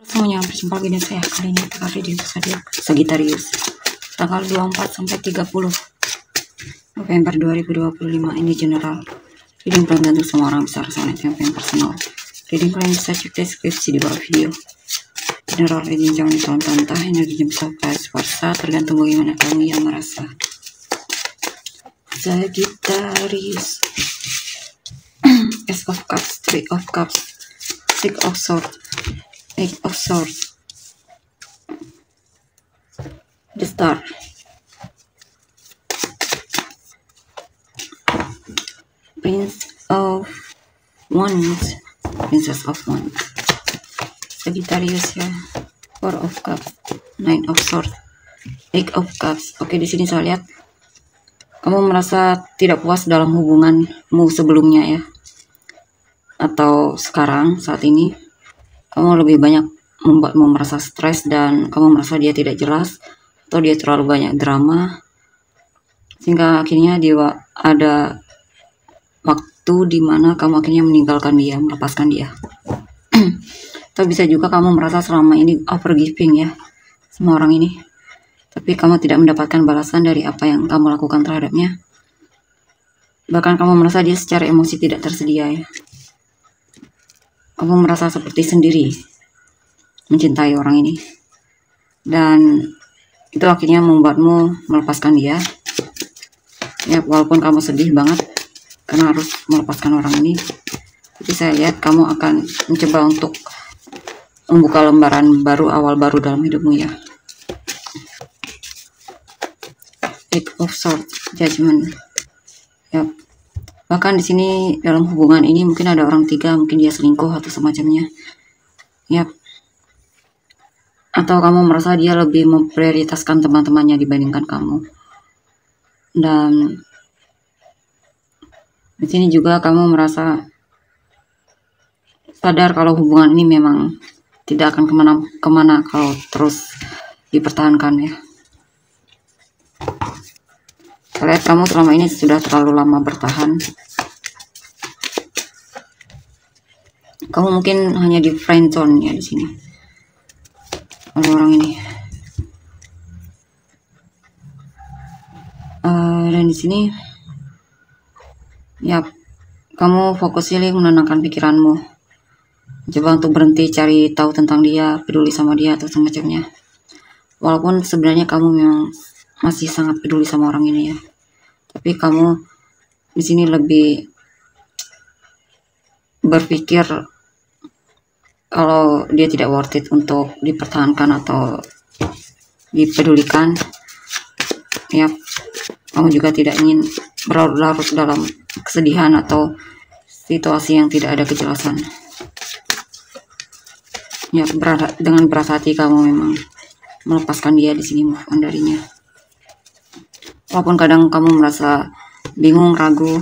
Semuanya, berjumpa lagi dengan saya kali ini pada video episode Sagittarius tanggal 24 sampai 30 November 2025. Ini general reading, belum tentu semua orang bisa resonate dengan yang personal. Reading kalian bisa cek deskripsi di bawah video. General reading jangan dibantah, energinya bisa vice versa, tergantung bagaimana kamu yang merasa. Sagittarius. Ace of Cups, Three of Cups, Six of Swords, Eight of Swords, the Star, Prince of Wands, Princess of Wands, Sagittarius ya, Four of Cups, Nine of Swords, Eight of Cups. Oke, di sini saya lihat kamu merasa tidak puas dalam hubunganmu sebelumnya ya, atau sekarang saat ini kamu lebih banyak membuatmu merasa stres dan kamu merasa dia tidak jelas atau dia terlalu banyak drama, sehingga akhirnya dia ada waktu dimana kamu akhirnya meninggalkan dia, melepaskan dia. Atau bisa juga kamu merasa selama ini overgiving ya sama orang ini, tapi kamu tidak mendapatkan balasan dari apa yang kamu lakukan terhadapnya. Bahkan kamu merasa dia secara emosi tidak tersedia ya. Kamu merasa seperti sendiri mencintai orang ini, dan itu akhirnya membuatmu melepaskan dia ya, walaupun kamu sedih banget karena harus melepaskan orang ini. Tapi saya lihat kamu akan mencoba untuk membuka lembaran baru, awal baru dalam hidupmu ya. Eight of Swords, Judgment ya. Bahkan di sini dalam hubungan ini mungkin ada orang tiga, mungkin dia selingkuh atau semacamnya. Yap. Atau kamu merasa dia lebih memprioritaskan teman-temannya dibandingkan kamu. Dan di sini juga kamu merasa sadar kalau hubungan ini memang tidak akan kemana kalau terus dipertahankan ya. Saya lihat kamu selama ini sudah terlalu lama bertahan. Kamu mungkin hanya di friend zone ya di sini oleh orang ini. Dan di sini ya, kamu fokusnya menenangkan pikiranmu, coba untuk berhenti cari tahu tentang dia, peduli sama dia atau semacamnya. Walaupun sebenarnya kamu memang masih sangat peduli sama orang ini ya, tapi kamu di sini lebih berpikir kalau dia tidak worth it untuk dipertahankan atau dipedulikan ya. Kamu juga tidak ingin berlarut-larut dalam kesedihan atau situasi yang tidak ada kejelasan ya. Dengan berat hati kamu memang melepaskan dia di sini, move on darinya. Walaupun kadang kamu merasa bingung, ragu,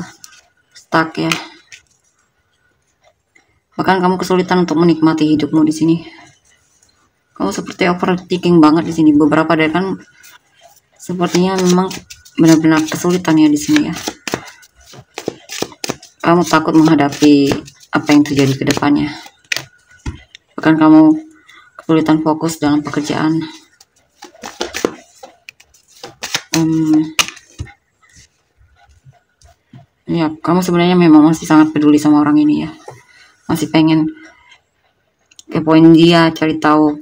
stuck ya. Bahkan kamu kesulitan untuk menikmati hidupmu di sini. Kamu seperti overthinking banget di sini. Beberapa dari kan sepertinya memang benar-benar kesulitan ya di sini ya. Kamu takut menghadapi apa yang terjadi ke depannya. Bahkan kamu kesulitan fokus dalam pekerjaan. Ya, kamu sebenarnya memang masih sangat peduli sama orang ini ya. Masih pengen kepoin dia, cari tahu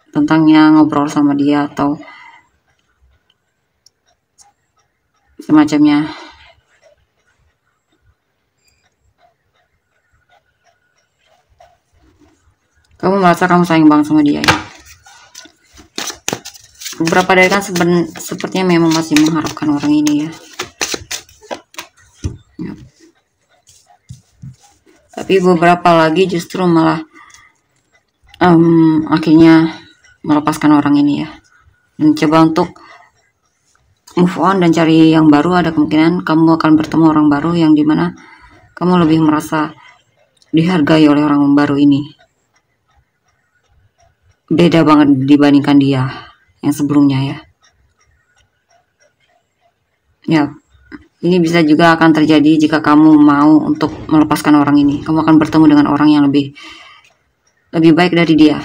tentangnya, ngobrol sama dia atau semacamnya. Kamu merasa kamu sayang banget sama dia ya. Beberapa dari kan sepertinya memang masih mengharapkan orang ini ya. Tapi beberapa lagi justru malah akhirnya melepaskan orang ini ya, dan coba untuk move on dan cari yang baru. Ada kemungkinan kamu akan bertemu orang baru yang dimana kamu lebih merasa dihargai oleh orang baru ini. Beda banget dibandingkan dia yang sebelumnya ya. Ya, ini bisa juga akan terjadi jika kamu mau untuk melepaskan orang ini. Kamu akan bertemu dengan orang yang lebih baik dari dia.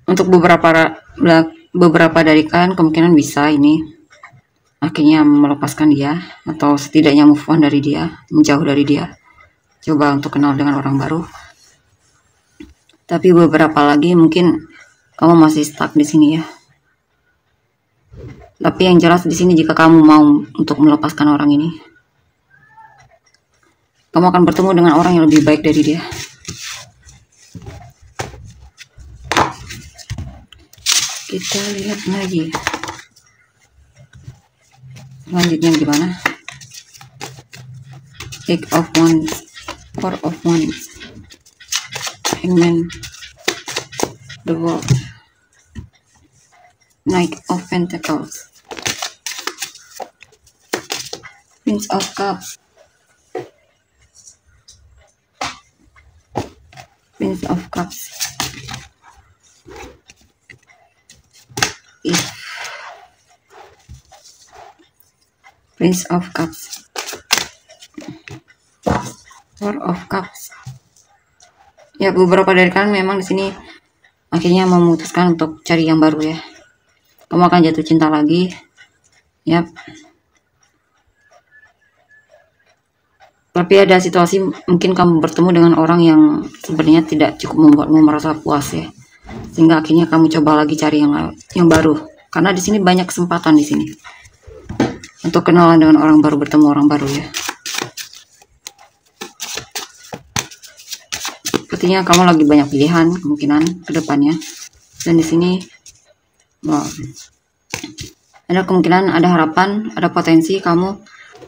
Untuk beberapa dari kalian kemungkinan bisa ini akhirnya melepaskan dia, atau setidaknya move on dari dia, menjauh dari dia, coba untuk kenal dengan orang baru. Tapi beberapa lagi mungkin kamu masih stuck di sini ya. Tapi yang jelas di sini, jika kamu mau untuk melepaskan orang ini, kamu akan bertemu dengan orang yang lebih baik dari dia. Kita lihat lagi selanjutnya gimana. Eight of Wands, Four of Wands, Hangman, the World, Knight of Pentacles, Prince of Cups, Prince of Cups, Prince of Cups, Four of Cups. Ya, beberapa dari kalian memang di sini akhirnya memutuskan untuk cari yang baru ya. Kamu akan jatuh cinta lagi. Yap. Tapi ada situasi mungkin kamu bertemu dengan orang yang sebenarnya tidak cukup membuatmu merasa puas ya. Sehingga akhirnya kamu coba lagi cari yang baru. Karena di sini banyak kesempatan di sini untuk kenalan dengan orang baru, bertemu orang baru ya. Sepertinya kamu lagi banyak pilihan kemungkinan ke depannya. Dan di sini ada kemungkinan, ada harapan, ada potensi kamu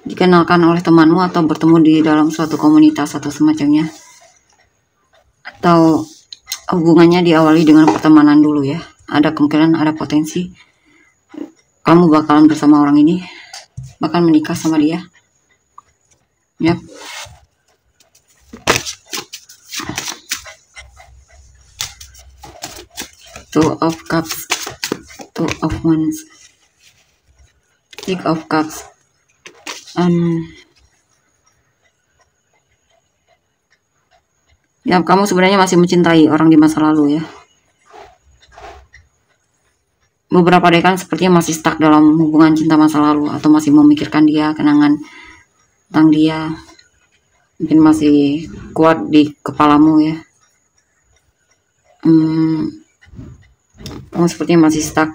dikenalkan oleh temanmu atau bertemu di dalam suatu komunitas atau semacamnya. Atau hubungannya diawali dengan pertemanan dulu ya. Ada kemungkinan, ada potensi kamu bakalan bersama orang ini, bahkan menikah sama dia. Yap. Two of Cups, Two of Wands, Six of Cups. Ya, kamu sebenarnya masih mencintai orang di masa lalu ya. Beberapa dari kalian sepertinya masih stuck dalam hubungan cinta masa lalu, atau masih memikirkan dia, kenangan tentang dia mungkin masih kuat di kepalamu ya. Kamu sepertinya masih stuck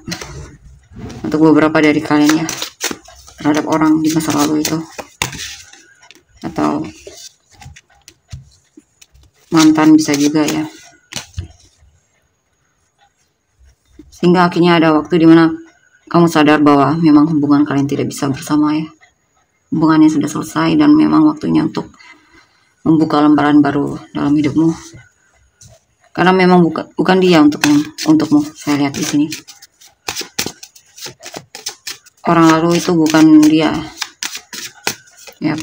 untuk beberapa dari kalian ya, terhadap orang di masa lalu itu, atau mantan bisa juga ya. Sehingga akhirnya ada waktu dimana kamu sadar bahwa memang hubungan kalian tidak bisa bersama ya. Hubungannya sudah selesai dan memang waktunya untuk membuka lembaran baru dalam hidupmu. Karena memang bukan dia untukmu. Saya lihat di sini. Orang lalu itu bukan dia. Ya.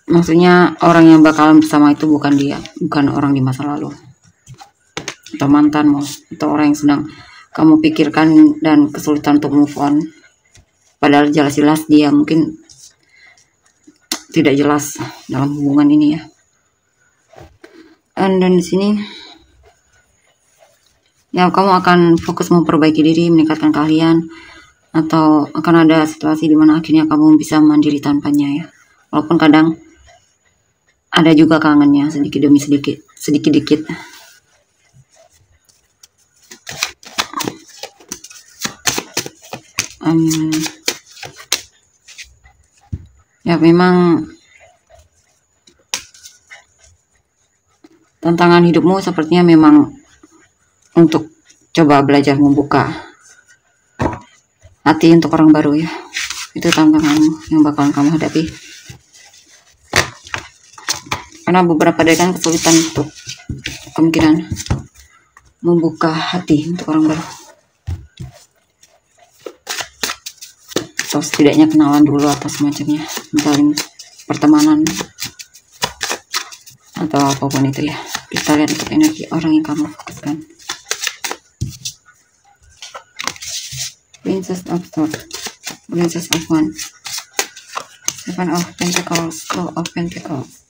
Maksudnya orang yang bakalan bersama itu bukan dia, bukan orang di masa lalu, atau mantanmu, atau orang yang sedang kamu pikirkan dan kesulitan untuk move on. Padahal jelas-jelas dia mungkin tidak jelas dalam hubungan ini ya. Dan di sini ya, kamu akan fokus memperbaiki diri, meningkatkan keahlian, atau akan ada situasi di mana akhirnya kamu bisa mandiri tanpanya ya. Walaupun kadang ada juga kangennya sedikit demi sedikit. Ya, memang tantangan hidupmu sepertinya memang untuk coba belajar membuka hati untuk orang baru ya. Itu tantanganmu yang bakalan kamu hadapi. Karena beberapa dari kalian kesulitan untuk kemungkinan membuka hati untuk orang baru. Atau setidaknya kenalan dulu atau semacamnya, menjalin pertemanan atau apapun itu ya. Kita lihat untuk energi orang yang kamu fokuskan. Princess of Swords, Princess of Wands, Seven of Pentacles, Two of Pentacles,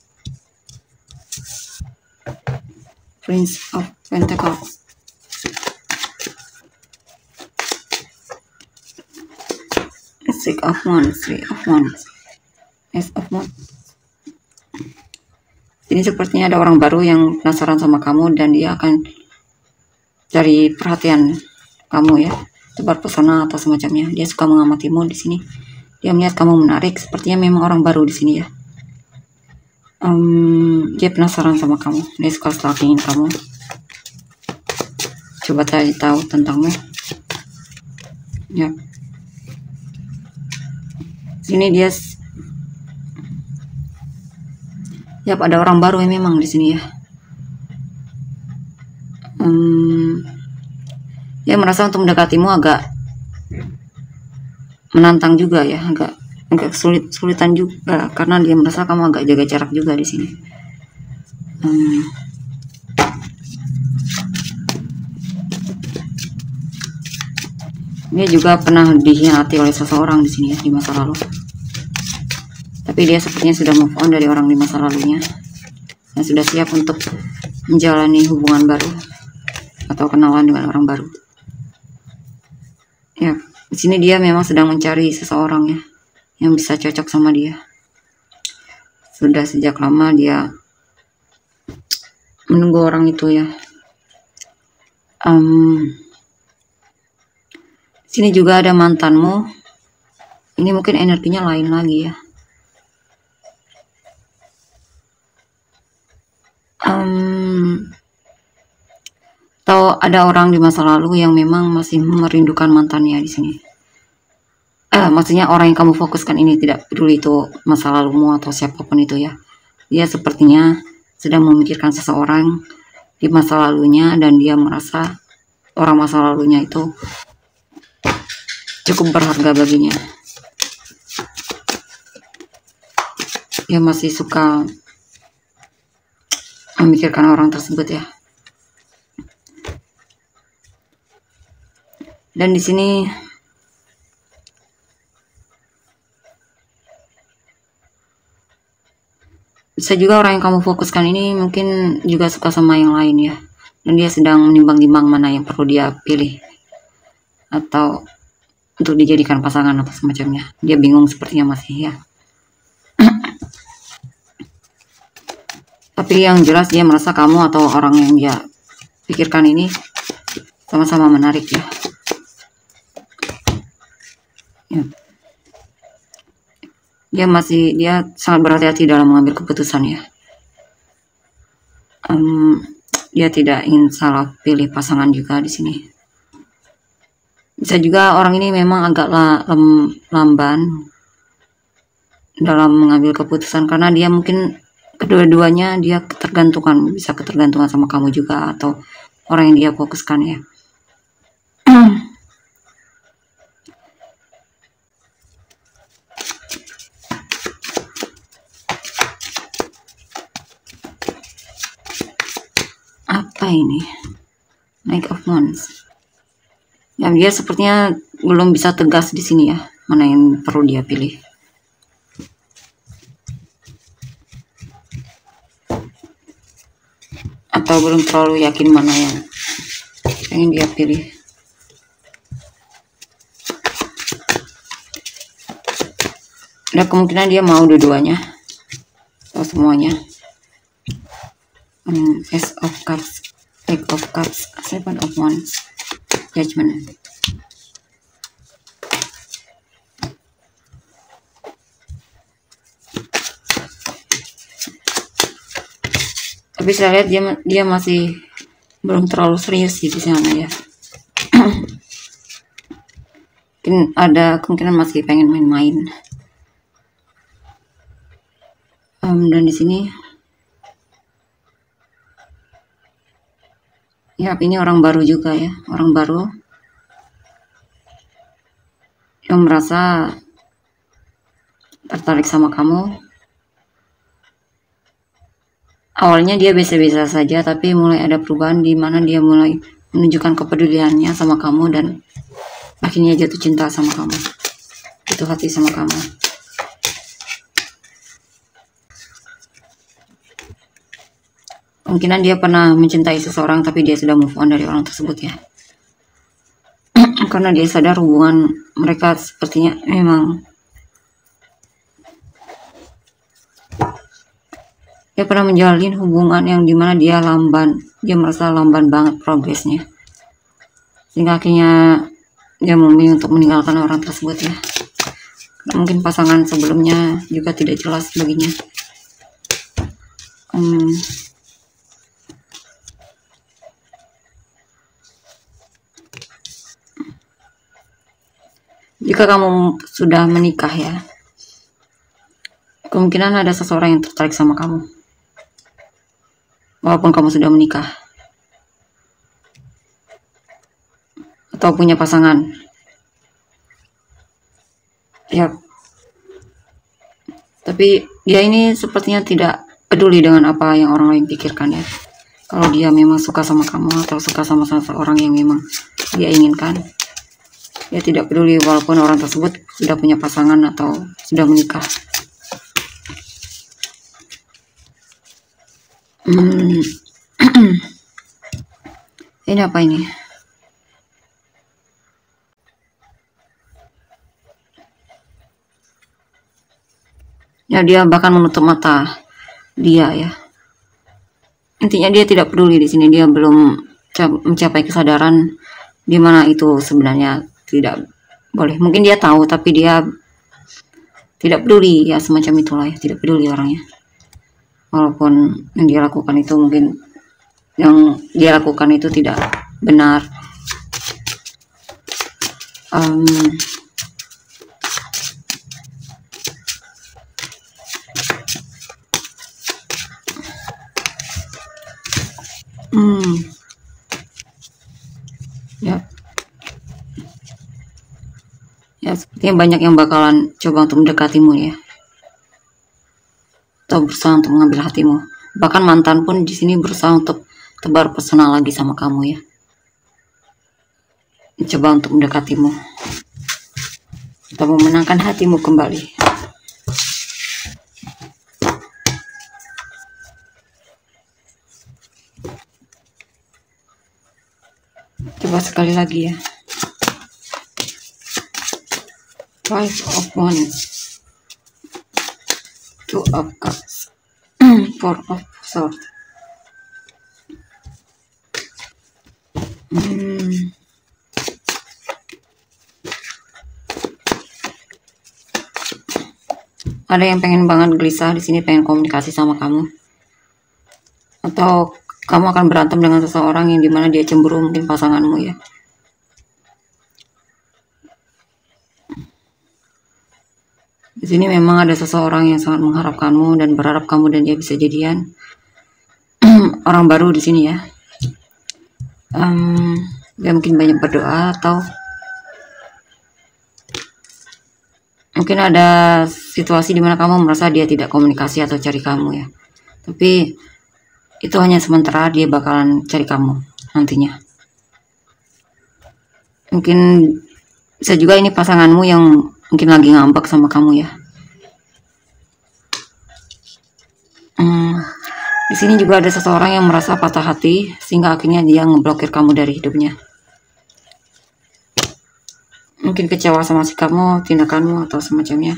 Prince of Pentacles, Six of Wands, Three of Wands, Ace of Wands. Ini sepertinya ada orang baru yang penasaran sama kamu dan dia akan cari perhatian kamu ya, tebar pesona atau semacamnya. Dia suka mengamatimu di sini. Dia melihat kamu menarik, sepertinya memang orang baru di sini ya. Dia penasaran sama kamu, dia suka stalkingin kamu, coba cari tahu tentangmu ya. Sini dia ya, ada orang baru yang memang di sini ya. Dia merasa untuk mendekatimu agak menantang juga ya, agak sulitan juga, karena dia merasa kamu agak jaga jarak juga di sini. Dia juga pernah dikhianati oleh seseorang di sini ya, di masa lalu. Tapi dia sepertinya sudah move on dari orang di masa lalunya dan sudah siap untuk menjalani hubungan baru atau kenalan dengan orang baru. Ya, di sini dia memang sedang mencari seseorang ya, yang bisa cocok sama dia. Sudah sejak lama dia menunggu orang itu ya. Sini juga ada mantanmu. Ini mungkin energinya lain lagi ya. Atau ada orang di masa lalu yang memang masih merindukan mantannya di sini. Maksudnya orang yang kamu fokuskan ini, tidak peduli itu masa lalumu atau siapapun itu ya. Dia sepertinya sedang memikirkan seseorang di masa lalunya dan dia merasa orang masa lalunya itu cukup berharga baginya. Dia masih suka memikirkan orang tersebut ya. Dan di sini bisa juga orang yang kamu fokuskan ini mungkin juga suka sama yang lain ya, dan dia sedang menimbang-nimbang mana yang perlu dia pilih atau untuk dijadikan pasangan atau semacamnya. Dia bingung sepertinya masih ya. Tapi yang jelas dia merasa kamu atau orang yang dia pikirkan ini sama-sama menarik ya. Dia sangat berhati-hati dalam mengambil keputusan ya. Dia tidak ingin salah pilih pasangan juga di sini. Bisa juga orang ini memang agak lamban dalam mengambil keputusan karena dia mungkin kedua-duanya dia bisa ketergantungan sama kamu juga atau orang yang dia fokuskan ya. Apa ini? Knight of Wands. Ya, dia sepertinya belum bisa tegas di sini ya, mana yang perlu dia pilih. Atau belum terlalu yakin mana yang ingin dia pilih. Ada kemungkinan dia mau dua-duanya atau semuanya. Ace of Cups, Eight of Cups, Seven of Wands, Judgment. Tapi saya lihat dia masih belum terlalu serius di sana ya. Mungkin ada kemungkinan masih pengen main-main. Dan di sini ya, ini orang baru juga ya, orang baru yang merasa tertarik sama kamu. Awalnya dia biasa-biasa saja, tapi mulai ada perubahan di mana dia mulai menunjukkan kepeduliannya sama kamu dan akhirnya jatuh cinta sama kamu, jatuh hati sama kamu. Kemungkinan dia pernah mencintai seseorang tapi dia sudah move on dari orang tersebut ya. Karena dia sadar hubungan mereka sepertinya memang dia pernah menjalin hubungan yang dimana dia merasa lamban banget progresnya, sehingga akhirnya dia memilih untuk meninggalkan orang tersebut ya. Mungkin pasangan sebelumnya juga tidak jelas baginya. Jika kamu sudah menikah ya, kemungkinan ada seseorang yang tertarik sama kamu, walaupun kamu sudah menikah atau punya pasangan ya. Tapi dia ini sepertinya tidak peduli dengan apa yang orang lain pikirkan ya. Kalau dia memang suka sama kamu atau suka sama seseorang yang memang dia inginkan, dia tidak peduli walaupun orang tersebut sudah punya pasangan atau sudah menikah. Ini apa ini? Ya, dia bahkan menutup mata dia ya. Intinya dia tidak peduli di sini. Dia belum mencapai kesadaran di mana itu sebenarnya tidak boleh. Mungkin dia tahu tapi dia tidak peduli ya, semacam itulah ya. Tidak peduli orangnya. Walaupun yang dia lakukan itu mungkin tidak benar. Ya, sepertinya banyak yang bakalan coba untuk mendekatimu ya, atau berusaha untuk mengambil hatimu. Bahkan mantan pun di sini berusaha untuk tebar pesona lagi sama kamu ya, mencoba untuk mendekatimu atau memenangkan hatimu kembali. Coba sekali lagi ya. Five of Wands, Two of Cups, Four of Swords. Ada yang pengen banget gelisah di sini, pengen komunikasi sama kamu, atau kamu akan berantem dengan seseorang yang dimana dia cemburu, mungkin pasanganmu ya. Di sini memang ada seseorang yang sangat mengharapkanmu dan berharap kamu dan dia bisa jadian. Orang baru di sini ya. Dia mungkin banyak berdoa atau mungkin ada situasi dimana kamu merasa dia tidak komunikasi atau cari kamu ya. Tapi itu hanya sementara, dia bakalan cari kamu nantinya. Mungkin bisa juga ini pasanganmu yang mungkin lagi ngambek sama kamu ya. Di sini juga ada seseorang yang merasa patah hati sehingga akhirnya dia ngeblokir kamu dari hidupnya. Mungkin kecewa sama sikapmu, tindakanmu atau semacamnya.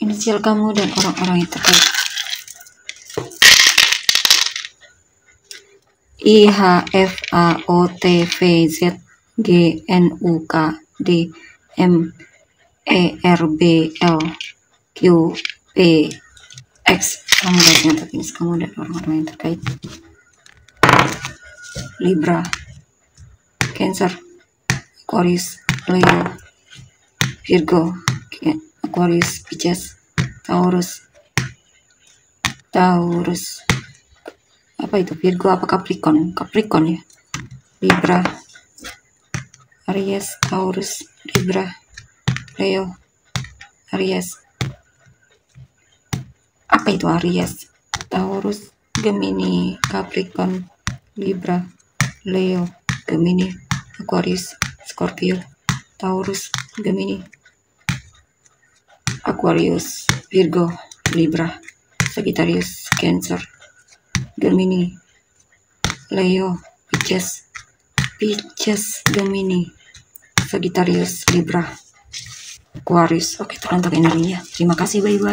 Inisial kamu dan orang-orang yang terkait. IHFAOTVZGNUKDMERBLQPX. Kamu dan ternyata ini kamu dan orang-orang yang terkait. Libra, Cancer, Aquarius, Leo, Virgo, Aquarius, Pisces, Taurus. Apa itu? Virgo apa Capricorn? Capricorn ya. Libra, Aries, Taurus, Libra, Leo, Aries. Apa itu Aries? Taurus, Gemini, Capricorn, Libra, Leo, Gemini, Aquarius, Scorpio, Taurus, Gemini. Aquarius, Virgo, Libra, Sagittarius, Cancer, Gemini, Leo, Pisces, Gemini, Sagittarius, Libra, Aquarius. Oke, itu untuk energinya. Terima kasih, bye-bye.